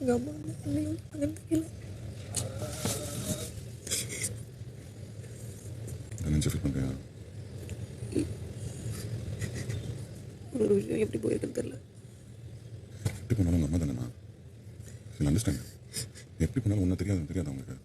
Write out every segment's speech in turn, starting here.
எங்கள் அம்மா வந்து என்னையும் பகிர்ந்துக்கல. ஒரு விஷயம் எப்படி போயிருக்குன்னு தெரியல. எப்படி போனாலும் உங்கள் அம்மா தானேண்ணா. அண்டர்ஸ்டாண்ட். எப்படி போனாலும் ஒன்றும் தெரியாது அவங்களுக்கு.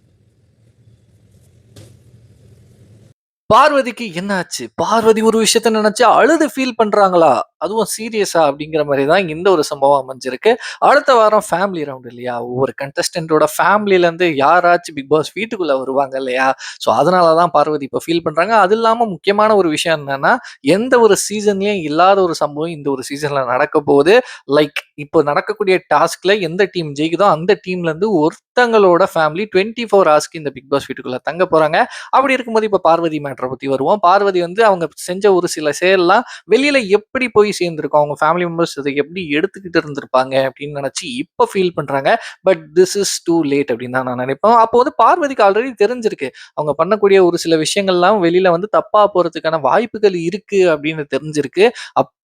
பார்வதிக்கு என்ன ஆச்சு? பார்வதி ஒரு விஷயத்த நினைச்சு அழுது ஃபீல் பண்றாங்களா? அதுவும் சீரியஸா அப்படிங்கிற மாதிரி தான் இந்த ஒரு சம்பவம் அமைஞ்சிருக்கு. அடுத்த வாரம் ஃபேமிலி ரவுண்ட் இல்லையா? ஒவ்வொரு கண்டஸ்டன்ட்டோட ஃபேமிலில இருந்து யாராச்சும் பிக் பாஸ் வீட்டுக்குள்ள வருவாங்க இல்லையா? ஸோ அதனால தான் பார்வதி இப்போ ஃபீல் பண்றாங்க. அது இல்லாம முக்கியமான ஒரு விஷயம் என்னன்னா, எந்த ஒரு சீசன்லயும் இல்லாத ஒரு சம்பவம் இந்த ஒரு சீசன்ல நடக்க போகுது. லைக் இப்போ நடக்கக்கூடிய டாஸ்க்ல எந்த டீம் ஜெயிக்குதோ அந்த டீம்ல இருந்து ஒருத்தங்களோட ஃபேமிலி 24 ஹவர்ஸ்க்கு இந்த பிக் பாஸ் வீட்டுக்குள்ள தங்க போறாங்க. அப்படி இருக்கும்போது இப்ப பார்வதி மேட்டரை பத்தி வருவோம். பார்வதி வந்து அவங்க செஞ்ச ஒரு சில செயல்லாம் வெளியில எப்படி போய் சேர்ந்திருக்கும், அவங்க ஃபேமிலி மெம்பர்ஸ் இதை எப்படி எடுத்துக்கிட்டு இருந்திருப்பாங்க அப்படின்னு நினைச்சு இப்ப ஃபீல் பண்றாங்க. But this is too late அப்படின்னு தான் நான் நினைப்பேன். அப்போ வந்து பார்வதிக்கு ஆல்ரெடி தெரிஞ்சிருக்கு அவங்க பண்ணக்கூடிய ஒரு சில விஷயங்கள்லாம் வெளியில வந்து தப்பா போறதுக்கான வாய்ப்புகள் இருக்கு அப்படின்னு தெரிஞ்சிருக்கு.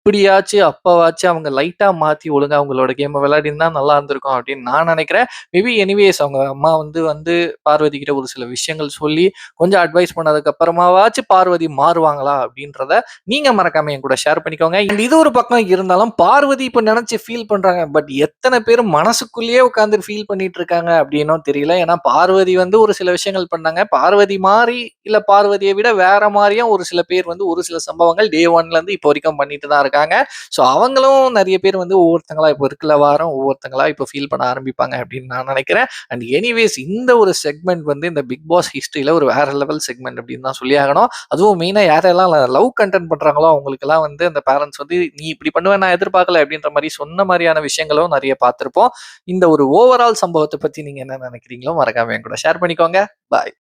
அப்படியாச்சு அப்பவாச்சும் அவங்க லைட்டா மாத்தி ஒழுங்கா அவங்களோட கேமை விளையாடினா நல்லா இருந்திருக்கும் அப்படின்னு நான் நினைக்கிறேன். மேபி எனிவேஸ் அவங்க அம்மா வந்து வந்து பார்வதி கிட்ட ஒரு சில விஷயங்கள் சொல்லி கொஞ்சம் அட்வைஸ் பண்ணதுக்கு அப்புறமாவாச்சும் பார்வதி மாறுவாங்களா அப்படின்றத நீங்க மறக்காம என் கூட ஷேர் பண்ணிக்கோங்க. இது ஒரு பக்கம் இருந்தாலும் பார்வதி இப்ப நினைச்சு ஃபீல் பண்றாங்க. பட் எத்தனை பேர் மனசுக்குள்ளேயே உட்காந்து ஃபீல் பண்ணிட்டு இருக்காங்க அப்படின்னும் தெரியல. ஏன்னா பார்வதி வந்து ஒரு சில விஷயங்கள் பண்ணாங்க. பார்வதி மாறி இல்ல பார்வதியை விட வேற மாதிரியும் ஒரு சில பேர் வந்து ஒரு சில சம்பவங்கள் டே ஒன்ல இருந்து இப்போ வரைக்கும் பண்ணிட்டு தான் இருக்காங்க. ஸோ அவங்களும் நிறைய பேர் வந்து ஒவ்வொருத்தங்களா இப்போ இருக்கிற வாரம் ஒவ்வொருத்தங்களா இப்போ ஃபீல் பண்ண ஆரம்பிப்பாங்க அப்படின்னு நான் நினைக்கிறேன். அண்ட் எனிவேஸ் இந்த ஒரு செக்மெண்ட் வந்து இந்த பிக் பாஸ் ஹிஸ்டரியில ஒரு வேற லெவல் செக்மெண்ட் அப்படின்னு தான் சொல்லி ஆகணும். அதுவும் மெயினா யாரெல்லாம் லவ் கண்டென்ட் பண்றாங்களோ அவங்களுக்கெல்லாம் வந்து அந்த பேரண்ட்ஸ் வந்து நீ இப்படி பண்ணுவேன் நான் எதிர்பார்க்கல அப்படின்ற மாதிரி சொன்ன மாதிரியான விஷயங்களும் நிறைய பார்த்திருப்போம். இந்த ஒரு ஓவரால் சம்பவத்தை பத்தி நீங்க என்ன நினைக்கிறீங்களோ மறக்காம என் கூட ஷேர் பண்ணிக்கோங்க. பாய்.